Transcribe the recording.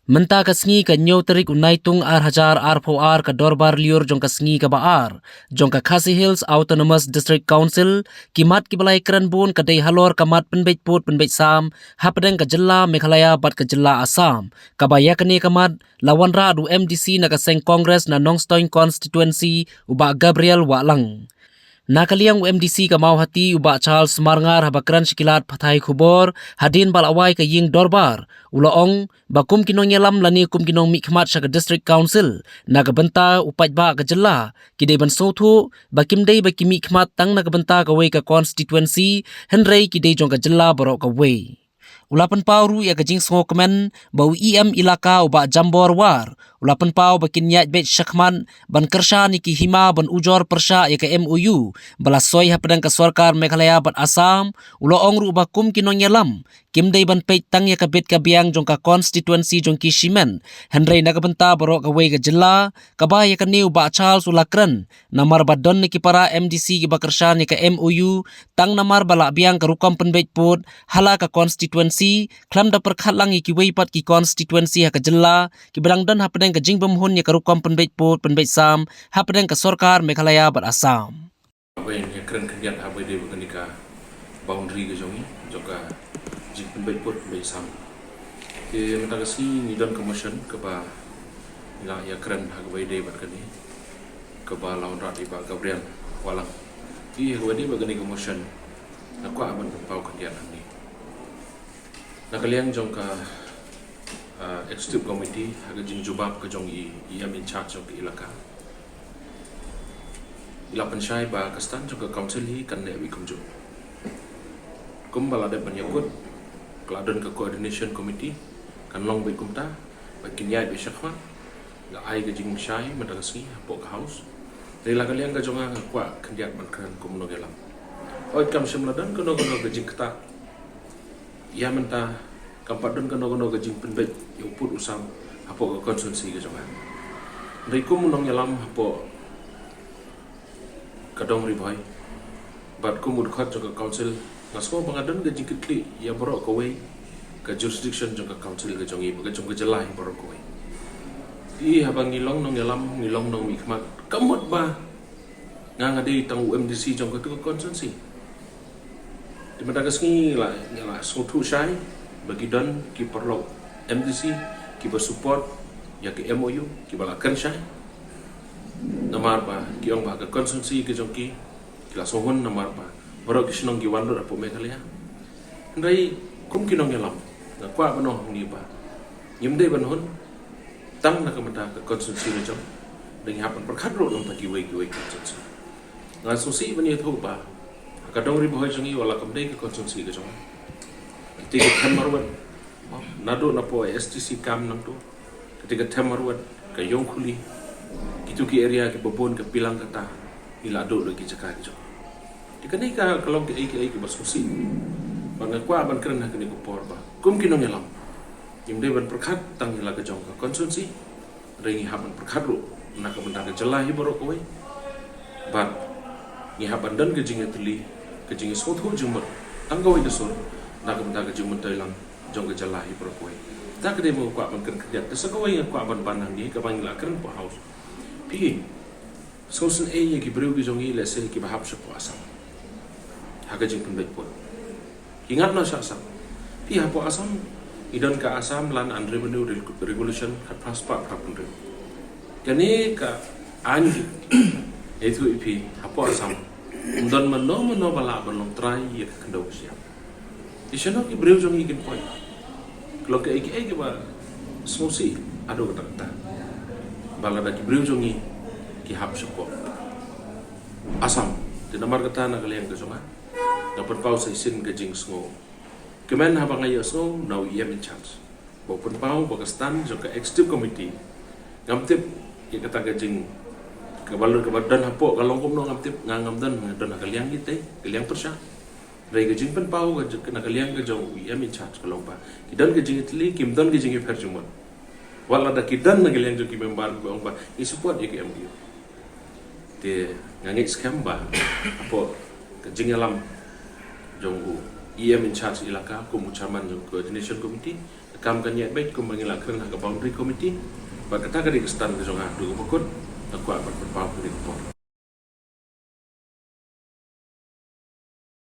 Menta kasngi ka nyaw terik unay tung hajar R4R ka dorbar liur jong kasngi ka baar. Jong ka Khasi Hills Autonomous District Council kimat kibalay keranbun ka day halor kamat penbet put penbet sam hapadeng ka jilla Meghalaya bat ka jilla Assam. Kabaya kani kamat lawan ra adu MDC na kaseng Congress na Nongstoin constituency uba Gabriel Walang. Nakaliang UMDC ka mau hati uba Charles Marngar habakran sikilat patay khubor hadin balawai ka ying dorbar ulaong bakum kinong yalam lani kum kinong mikmat sa ka district council nagabenta upat ba ka jela kidai ban sothu bakim day bakimi khmat tang nagabenta ka way ka constituency henrei kidai jong ka jela borok ka way. Ulapan pau ru ya kajing songo kemen bau IM ilaka uba jambor war. Ulapan pau bakin nyat bet syakman ban kersha niki hima ban ujor persha ya ke MOU. Balasoi hapadang ka sarkar Meghalaya bat Assam. Ulo ong ru bakum kinong yalam. Kim day ban peit tang ya kabit ka biang jong ka constituency jong ki shimen. Henrei nagabenta borok ka way ka jela. Kabaya ka ni uba Charles ulakran. Namar badon niki para MDC ki bakersha ni ka MOU. Tang namar balak biang ka rukam penbet put. Hala ka constituency. Klam da perkhat lang iki weipat ki constituency ha ka jela ki berang dan hapadeng ka jingbam hun ya ka rukam penbet put penbet sam hapadeng ka sarkar Meghalaya bat Assam. Abai ya keren kerjaan abai dia bukan ka boundary ke jongi joka jing penbet put penbet sam. Ke mata kasi ni don commotion ke ba ila ya keren abai dia bukan ni ke ba lawan rat di ba Gabriel Walang. Iya abai dia bukan ni commotion. Nak kuat aban pau kerjaan ni. Nakaliang jong ka executive committee haga jing jubab ka jong IM in charge jong ilaka. Ilapan syai ba kastan jong ka council hi kan ne wi kumjo. Kumbala de banyakut kladon ka coordination committee kan long be kumta ba kinyai be syakma ga ai ga jing syai madrasi po ka house. Dei lakaliang ka jong nga kwa kandiat ban kan kumno gelam. Oi kam simladan kono ga jing kata ia menta kampat don kano gajing penbet yang put usam apo ke konsumsi ke jangan. Mereka munong yalam apo kadong ribai. Bat kumud khat jaka council ngasko bangadon gajing kitli ya borok kawai ke jurisdiction jaka council ke jongi ke jong ke jelai borok kawai. I habang ngilong nong yalam ngilong nong mikmat kamut ba ngangadi tang UMDC jong ke konsumsi. Di mata kesini lah nyala suatu syai bagi don ki perlu MDC ki bersupport ya ke MOU ki balakan syai namar ba ki ong ba ke konsumsi ke jongki ki la sohon namar ba baru ki sinong ki wandur apo Meghalaya ndai kum ki nong yalam na kwa bano ni ba nyimde banhon tang na kamata ke konsumsi ke jong dengan hapan perkadro nong pagi wei konsumsi ngasusi bani thu ba kadang ribu hajangi wala kamdai ke konsumsi ke jong. Ketika temarwan, nado napo STC kam nang tu. Ketika temarwan ke Yongkuli, gitu ki area ke Babon ke Pilang kata, ila do lagi cakap ke jong. Dikanai ka kalau ke ai ke basusi. Bangakwa ban keren nak ni kupor ba. Kum kinong yalam. Imde ban perkat tang ila ke jong ke konsumsi. Ringi haban perkat ro nak benda ke jelahi borok kowe. Bat ni haban dan ke jinge teli kejing sotu jumat tanggawi desur nak benda kejing mentailang jong ke jalahi berkuai tak ada mau kuat mungkin kerja tersekawai yang kuat bandang ni kebanyakan keren po house pi sosun yang kibreu ke jongi lesen ki bahap sepo asam haga jing penbet pun ingat na asam pi hapo asam idan ka asam lan and revenue regulation hat passport kapun kani ka anji itu ipi hapo asam dan mano bala balong try ya kendo siap. Isano ki breu jong ikin point. Kalau ke iki ba smosi ado kata. Bala da ki breu jong ki hap support. Asam di nomor kata na kalian ke songa. Dapat pau sai sin ke jing sngo. Kemen habang ayo sngo now ia in charge. Bo pun pau Pakistan jong ke executive committee. Ngamtip ya kata ke jing kebalur kebadan hapo kalau kumno ngamtip ngangam dan ngadon kaliang kita kaliang persya dari gejing pen pau kena kaliang ke jauh ya min charge kalau ba kidan gejing itli kim dan gejing perjuman wala da kidan na kaliang jo ki membar ba i support ya ke MU te ngangit scam ba hapo gejing alam jong ia min charge ilaka ko muchaman jong coordination committee kam kan yet baik kum bangila kren ha ka boundary committee ba kata ka di stan ke jong ha du ko kot ta kwa ba ko boundary report